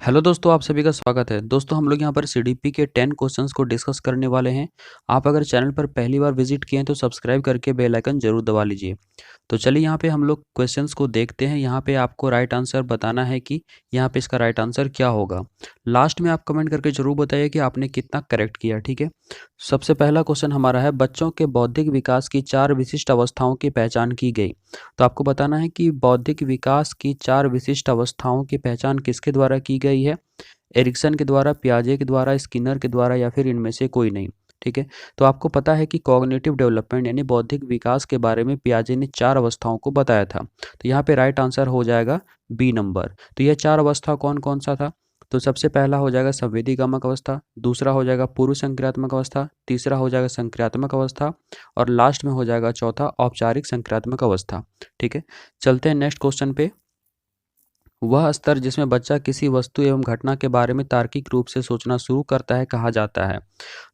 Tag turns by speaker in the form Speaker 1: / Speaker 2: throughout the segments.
Speaker 1: Hello दोस्तों, आप सभी का स्वागत है। दोस्तों हम लोग यहाँ पर सीडीपी के 10 क्वेश्चंस को डिस्कस करने वाले हैं। आप अगर चैनल पर पहली बार विजिट किए हैं तो सब्सक्राइब करके बेल आइकन जरूर दबा लीजिए। तो चलिए यहाँ पे हम लोग क्वेश्चंस को देखते हैं। यहाँ पे आपको राइट आंसर बताना है कि यहाँ पे इसका राइट आंसर क्या होगा। लास्ट में आप कमेंट करके जरूर बताइए कि आपने कितना करेक्ट किया, ठीक है। सबसे पहला क्वेश्चन हमारा है, बच्चों के बौद्धिक विकास की 4 विशिष्ट अवस्थाओं की पहचान की गई। तो आपको बताना है कि बौद्धिक विकास की 4 विशिष्ट अवस्थाओं की पहचान किसके द्वारा की गई है। एरिक्सन के द्वारा, पियाजे के द्वारा, स्किनर के द्वारा या फिर इनमें से कोई नहीं, ठीक है। तो आपको पता है कि कॉग्निटिव डेवलपमेंट यानी बौद्धिक विकास के बारे में पियाजे ने 4 अवस्थाओं को बताया था। तो यहाँ पे राइट आंसर हो जाएगा बी नंबर। तो यह 4 अवस्था कौन कौन सा था? तो सबसे पहला हो जाएगा संवेदीगामक अवस्था, दूसरा हो जाएगा पूर्व संक्रियात्मक अवस्था, तीसरा हो जाएगा संक्रियात्मक अवस्था और लास्ट में हो जाएगा चौथा औपचारिक संक्रियात्मक अवस्था, ठीक है। चलते हैं नेक्स्ट क्वेश्चन पे। वह स्तर जिसमें बच्चा किसी वस्तु एवं घटना के बारे में तार्किक रूप से सोचना शुरू करता है कहा जाता है।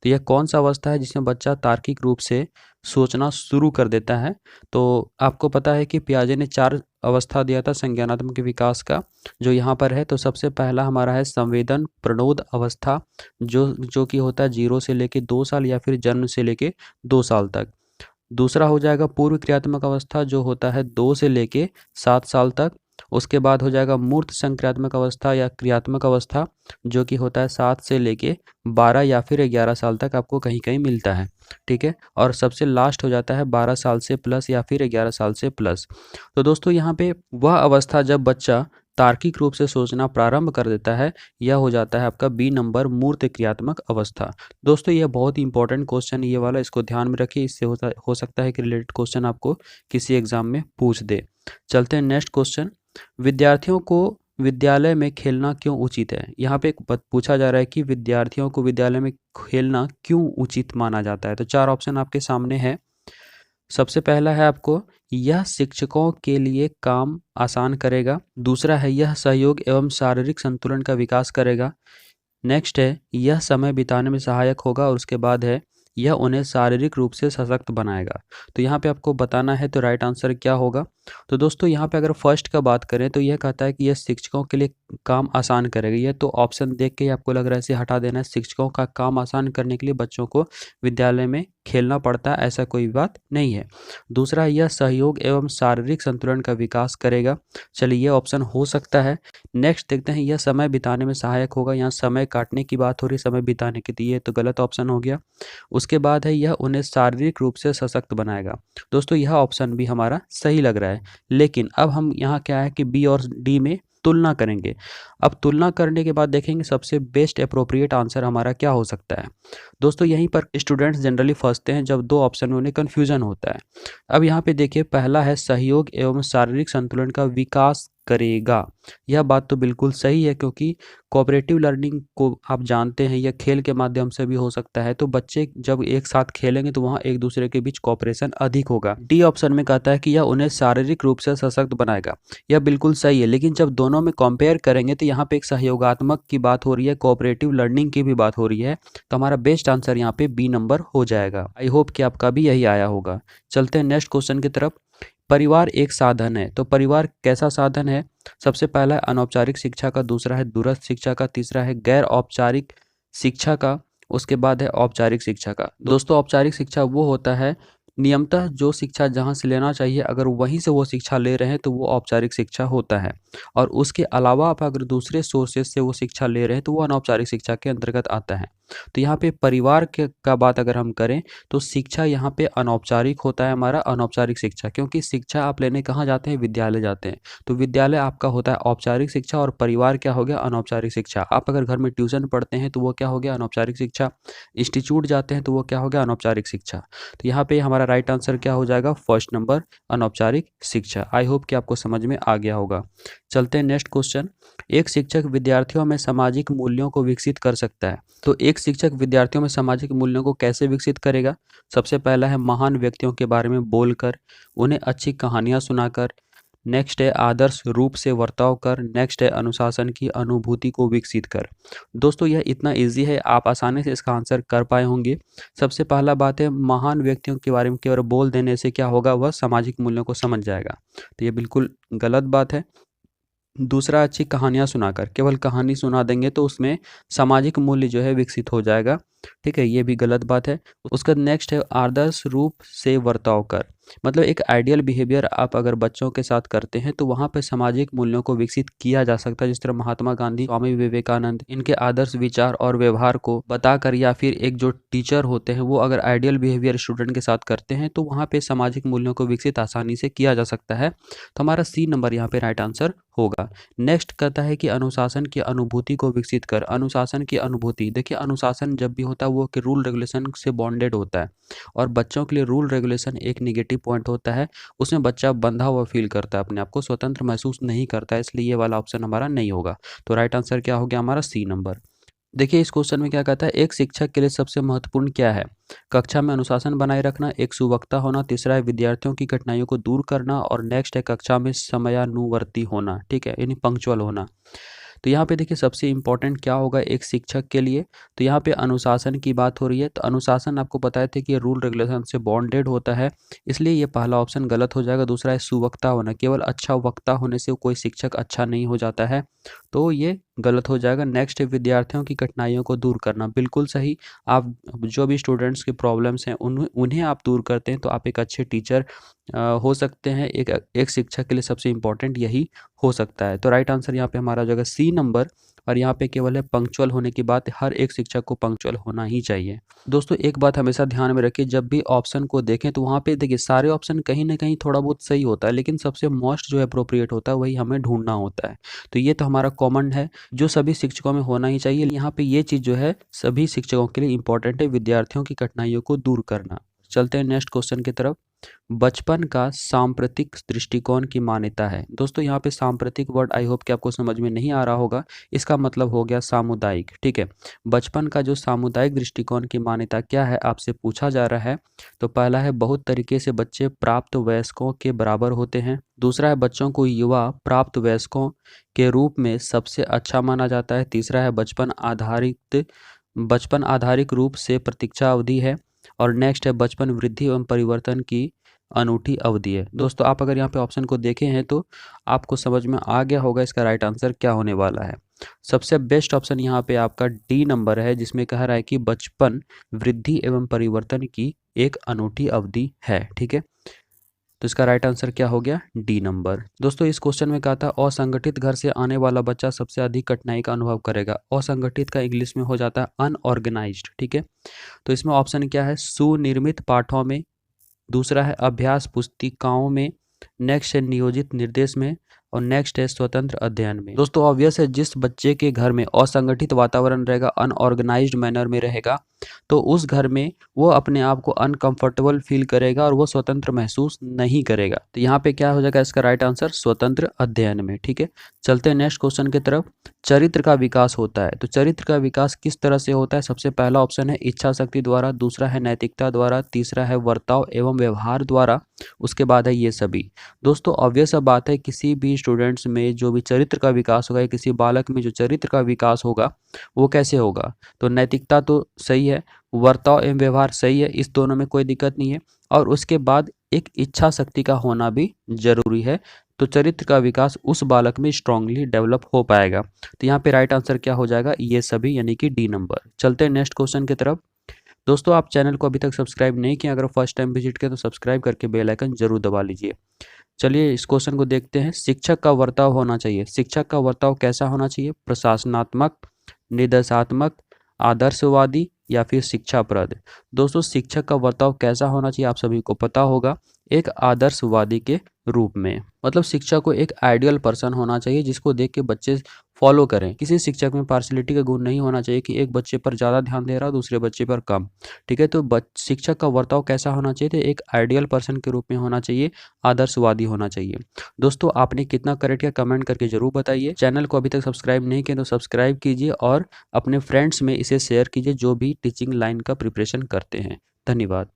Speaker 1: तो यह कौन सा अवस्था है जिसमें बच्चा तार्किक रूप से सोचना शुरू कर देता है? तो आपको पता है कि पियाजे ने 4 अवस्था दिया था संज्ञानात्मक विकास का, जो यहाँ पर है। तो सबसे पहला हमारा है संवेदन प्रणोद अवस्था, जो कि होता है 0 से लेके 2 साल या फिर जन्म से लेके 2 साल तक। दूसरा हो जाएगा पूर्व क्रियात्मक अवस्था, जो होता है 2 से लेके 7 साल तक। उसके बाद हो जाएगा मूर्त संक्रियात्मक अवस्था या क्रियात्मक अवस्था, जो कि होता है 7 से लेके 12 या फिर 11 साल तक आपको कहीं कहीं मिलता है, ठीक है। और सबसे लास्ट हो जाता है 12 साल से प्लस या फिर 11 साल से प्लस। तो दोस्तों यहाँ पे वह अवस्था जब बच्चा तार्किक रूप से सोचना प्रारंभ कर देता है, यह हो जाता है आपका बी नंबर मूर्त क्रियात्मक अवस्था। दोस्तों यह बहुत ही इंपॉर्टेंट क्वेश्चन ये वाला, इसको ध्यान में रखिए। इससे हो सकता है कि रिलेटेड क्वेश्चन आपको किसी एग्जाम में पूछ दे। चलते हैं नेक्स्ट क्वेश्चन। विद्यार्थियों को विद्यालय में खेलना क्यों उचित है? यहाँ पे पूछा जा रहा है कि विद्यार्थियों को विद्यालय में खेलना क्यों उचित माना जाता है। तो 4 ऑप्शन आपके सामने है। सबसे पहला है आपको, यह शिक्षकों के लिए काम आसान करेगा। दूसरा है, यह सहयोग एवं शारीरिक संतुलन का विकास करेगा। नेक्स्ट है, यह समय बिताने में सहायक होगा। और उसके बाद है, यह उन्हें शारीरिक रूप से सशक्त बनाएगा। तो यहाँ पे आपको बताना है तो राइट आंसर क्या होगा। तो दोस्तों यहाँ पे अगर फर्स्ट का बात करें तो यह कहता है कि यह शिक्षकों के लिए काम आसान करेगा। यह तो ऑप्शन देख के ही आपको लग रहा है इसे हटा देना है। शिक्षकों का काम आसान करने के लिए बच्चों को विद्यालय में खेलना पड़ता है, ऐसा कोई बात नहीं है। दूसरा, यह सहयोग एवं शारीरिक संतुलन का विकास करेगा। चलिए यह ऑप्शन हो सकता है। नेक्स्ट देखते हैं, यह समय बिताने में सहायक होगा। यहाँ समय काटने की बात हो रही, समय बिताने की, तो ये तो गलत ऑप्शन हो गया। उसके बाद है, यह उन्हें शारीरिक रूप से सशक्त बनाएगा। दोस्तों यह ऑप्शन भी हमारा सही लग रहा है। लेकिन अब हम यहाँ क्या है कि बी और डी में तुलना करेंगे। अब तुलना करने के बाद देखेंगे सबसे बेस्ट अप्रोप्रिएट आंसर हमारा क्या हो सकता है। दोस्तों यहीं पर स्टूडेंट्स जनरली फंसते हैं जब 2 ऑप्शन में उन्हें कन्फ्यूजन होता है। अब यहाँ पे देखिए, पहला है सहयोग एवं शारीरिक संतुलन का विकास करेगा। यह बात तो बिल्कुल सही है, क्योंकि कोऑपरेटिव लर्निंग को आप जानते हैं यह खेल के माध्यम से भी हो सकता है। तो बच्चे जब एक साथ खेलेंगे तो वहाँ एक दूसरे के बीच कोऑपरेशन अधिक होगा। डी ऑप्शन में कहता है कि यह उन्हें शारीरिक रूप से सशक्त बनाएगा। यह बिल्कुल सही है, लेकिन जब दोनों में कंपेयर करेंगे तो यहाँ पे एक सहयोगात्मक की बात हो रही है, कोऑपरेटिव लर्निंग की भी बात हो रही है। तो हमारा बेस्ट आंसर यहाँ पे बी नंबर हो जाएगा। आई होप कि आपका भी यही आया होगा। चलते हैं नेक्स्ट क्वेश्चन की तरफ। परिवार एक साधन है, तो परिवार कैसा साधन है? सबसे पहला है अनौपचारिक शिक्षा का, दूसरा है दूरस्थ शिक्षा का, तीसरा है गैर औपचारिक शिक्षा का, उसके बाद है औपचारिक शिक्षा का। दोस्तों औपचारिक शिक्षा वो होता है नियमतः जो शिक्षा जहाँ से लेना चाहिए अगर वहीं से वो शिक्षा ले रहे हैं तो वो औपचारिक शिक्षा होता है। और उसके अलावा आप अगर दूसरे सोर्सेज से वो शिक्षा ले रहे हैं तो वो अनौपचारिक शिक्षा के अंतर्गत आता है। तो यहाँ पे परिवार के का बात अगर हम करें तो शिक्षा यहाँ पे अनौपचारिक होता है हमारा, अनौपचारिक शिक्षा, क्योंकि शिक्षा आप लेने कहाँ जाते हैं? विद्यालय जाते हैं। तो विद्यालय आपका होता है औपचारिक शिक्षा और परिवार क्या हो गया? अनौपचारिक शिक्षा। आप अगर घर में ट्यूशन पढ़ते हैं तो वो क्या हो गया? अनौपचारिक शिक्षा। इंस्टीट्यूट जाते हैं तो वो क्या हो गया? अनौपचारिक शिक्षा। तो यहाँ पे हमारा राइट आंसर क्या हो जाएगा? फर्स्ट नंबर, अनौपचारिक शिक्षा। आई होप कि आपको समझ में आ गया होगा। चलते हैं नेक्स्ट क्वेश्चन। एक शिक्षक विद्यार्थियों में सामाजिक मूल्यों को विकसित कर सकता है। तो एक शिक्षक विद्यार्थियों में सामाजिक मूल्यों को कैसे विकसित करेगा? सबसे पहला है महान व्यक्तियों के बारे में बोलकर, उन्हें अच्छी कहानियां सुनाकर। नेक्स्ट है आदर्श रूप से वर्ताव कर। नेक्स्ट है अनुशासन की अनुभूति को विकसित कर। दोस्तों यह इतना इजी है, आप आसानी से इसका आंसर कर पाए होंगे। सबसे पहला बात है, महान व्यक्तियों के बारे में केवल बोल देने से क्या होगा? वह सामाजिक मूल्यों को समझ जाएगा। तो यह बिल्कुल गलत बात है। दूसरा, अच्छी कहानियाँ सुनाकर। केवल कहानी सुना देंगे तो उसमें सामाजिक मूल्य जो है विकसित हो जाएगा, ठीक है, ये भी गलत बात है। उसका नेक्स्ट है आदर्श रूप से बर्ताव कर। मतलब एक आइडियल बिहेवियर आप अगर बच्चों के साथ करते हैं तो वहाँ पे सामाजिक मूल्यों को विकसित किया जा सकता है, जिस तरह महात्मा गांधी, स्वामी विवेकानंद, इनके आदर्श विचार और व्यवहार को बताकर, या फिर एक जो टीचर होते हैं वो अगर आइडियल बिहेवियर स्टूडेंट के साथ करते हैं तो वहाँ पे सामाजिक मूल्यों को विकसित आसानी से किया जा सकता है। तो हमारा सी नंबर यहाँ पे राइट आंसर होगा। नेक्स्ट कहता है कि अनुशासन की अनुभूति को विकसित कर। अनुशासन की अनुभूति, देखिए अनुशासन जब भी होता है वो कि रूल रेगुलेशन से बॉन्डेड होता है, और बच्चों के लिए रूल रेगुलेशन एक निगेटिव पॉइंट होता है। उसमें बच्चा बंधा हुआ फील करता है, अपने आप को स्वतंत्र महसूस नहीं करता है, इसलिए ये वाला ऑप्शन हमारा नहीं होगा। तो राइट आंसर क्या हो गया हमारा सी नंबर। देखिए इस क्वेश्चन में क्या कहता है, एक शिक्षक के लिए सबसे महत्वपूर्ण क्या है? कक्षा में अनुशासन बनाए रखना, एक सुवक्ता होना, तीसरा है विद्यार्थियों की कठिनाइयों को दूर करना, और नेक्स्ट है कक्षा में समयानुवर्ती होना, ठीक है, यानी पंक्चुअल होना। तो यहाँ पे देखिए सबसे इंपॉर्टेंट क्या होगा एक शिक्षक के लिए, तो यहाँ पे अनुशासन की बात हो रही है। तो अनुशासन आपको बताए थे कि ये रूल रेगुलेशन से बॉन्डेड होता है, इसलिए ये पहला ऑप्शन गलत हो जाएगा। दूसरा है सुवक्ता होना, केवल अच्छा वक्ता होने से कोई शिक्षक अच्छा नहीं हो जाता है, तो ये गलत हो जाएगा। नेक्स्ट है विद्यार्थियों की कठिनाइयों को दूर करना, बिल्कुल सही। आप जो भी स्टूडेंट्स के प्रॉब्लम्स हैं उन्हें आप दूर करते हैं तो आप एक अच्छे टीचर हो सकते हैं। एक शिक्षक के लिए सबसे इम्पोर्टेंट यही हो सकता है। तो राइट आंसर यहाँ पे हमारा हो जाएगा सी नंबर। और यहाँ पे केवल है पंक्चुअल होने की बात, हर एक शिक्षक को पंक्चुअल होना ही चाहिए। दोस्तों एक बात हमेशा ध्यान में रखिए, जब भी ऑप्शन को देखें तो वहाँ पे देखिए सारे ऑप्शन कहीं ना कहीं थोड़ा बहुत सही होता है, लेकिन सबसे मोस्ट जो अप्रोप्रिएट होता है वही हमें ढूंढना होता है। तो ये तो हमारा कॉमन है जो सभी शिक्षकों में होना ही चाहिए। यहाँ पे ये चीज़ जो है सभी शिक्षकों के लिए इंपॉर्टेंट है, विद्यार्थियों की कठिनाइयों को दूर करना। चलते हैं नेक्स्ट क्वेश्चन की तरफ। बचपन का सांप्रतिक दृष्टिकोण की मान्यता है। दोस्तों यहाँ पे सांप्रतिक वर्ड आई होप कि आपको समझ में नहीं आ रहा होगा, इसका मतलब हो गया सामुदायिक, ठीक है। बचपन का जो सामुदायिक दृष्टिकोण की मान्यता क्या है आपसे पूछा जा रहा है। तो पहला है बहुत तरीके से बच्चे प्राप्त वयस्कों के बराबर होते हैं। दूसरा है बच्चों को युवा प्राप्त वयस्कों के रूप में सबसे अच्छा माना जाता है। तीसरा है बचपन आधारित रूप से प्रतीक्षा अवधि है। और नेक्स्ट है बचपन वृद्धि एवं परिवर्तन की अनूठी अवधि है। दोस्तों आप अगर यहाँ पे ऑप्शन को देखे हैं तो आपको समझ में आ गया होगा इसका राइट आंसर क्या होने वाला है। सबसे बेस्ट ऑप्शन यहाँ पे आपका डी नंबर है, जिसमें कह रहा है कि बचपन वृद्धि एवं परिवर्तन की एक अनूठी अवधि है, ठीक है। तो इसका राइट आंसर क्या हो गया, डी नंबर। दोस्तों इस क्वेश्चन में कहा था असंगठित घर से आने वाला बच्चा सबसे अधिक कठिनाई का अनुभव करेगा। असंगठित का इंग्लिश में हो जाता है अनऑर्गेनाइज्ड, ठीक है। तो इसमें ऑप्शन क्या है, सुनिर्मित पाठों में, दूसरा है अभ्यास पुस्तिकाओं में, नेक्स्ट है नियोजित निर्देश में, और नेक्स्ट है स्वतंत्र अध्ययन में। दोस्तों ऑब्वियस है जिस बच्चे के घर में असंगठित वातावरण रहेगा, अनऑर्गेनाइज्ड मैनर में रहेगा, तो उस घर में वो अपने आप को अनकंफर्टेबल फील करेगा और वो स्वतंत्र महसूस नहीं करेगा। तो यहाँ पे क्या हो जाएगा इसका राइट आंसर, स्वतंत्र अध्ययन में, ठीक है। चलते हैं नेक्स्ट क्वेश्चन की तरफ। चरित्र का विकास होता है, तो चरित्र का विकास किस तरह से होता है? सबसे पहला ऑप्शन है इच्छा शक्ति द्वारा, दूसरा है नैतिकता द्वारा, तीसरा है वर्ताव एवं व्यवहार द्वारा, उसके बाद है ये सभी। दोस्तों ऑब्वियस बात है किसी भी स्टूडेंट्स में जो भी चरित्र का विकास होगा, किसी बालक में जो चरित्र का विकास होगा वो कैसे होगा? तो नैतिकता तो सही है, वर्ताव एवं व्यवहार सही है, इस दोनों में कोई दिक्कत नहीं है, और उसके बाद एक इच्छा शक्ति का होना भी जरूरी है। तो चरित्र का विकास उस बालक में स्ट्रांगली डेवलप हो पाएगा। तो यहाँ पे राइट आंसर क्या हो जाएगा, ये सभी, यानी कि डी नंबर। चलते हैं नेक्स्ट क्वेश्चन की तरफ। दोस्तों आप चैनल को अभी तक सब्सक्राइब नहीं किया, अगर फर्स्ट टाइम विजिट किया तो सब्सक्राइब करके बेल आइकन जरूर दबा लीजिए। चलिए इस क्वेश्चन को देखते हैं। शिक्षक का वर्ताव होना चाहिए, शिक्षक का वर्ताव कैसा होना चाहिए? प्रशासनात्मक, निर्देशात्मक, आदर्शवादी या फिर शिक्षाप्रद। दोस्तों शिक्षक का वर्ताव कैसा होना चाहिए आप सभी को पता होगा, एक आदर्शवादी के रूप में। मतलब शिक्षक को एक आइडियल पर्सन होना चाहिए जिसको देख के बच्चे फॉलो करें। किसी शिक्षक में पार्शलिटी का गुण नहीं होना चाहिए कि एक बच्चे पर ज़्यादा ध्यान दे रहा है दूसरे बच्चे पर कम, ठीक है। तो शिक्षक का वर्ताव कैसा होना चाहिए? तो एक आइडियल पर्सन के रूप में होना चाहिए, आदर्शवादी होना चाहिए। दोस्तों आपने कितना करेक्ट किया कमेंट करके जरूर बताइए। चैनल को अभी तक सब्सक्राइब नहीं किया तो सब्सक्राइब कीजिए और अपने फ्रेंड्स में इसे शेयर कीजिए जो भी टीचिंग लाइन का प्रिपरेशन करते हैं। धन्यवाद।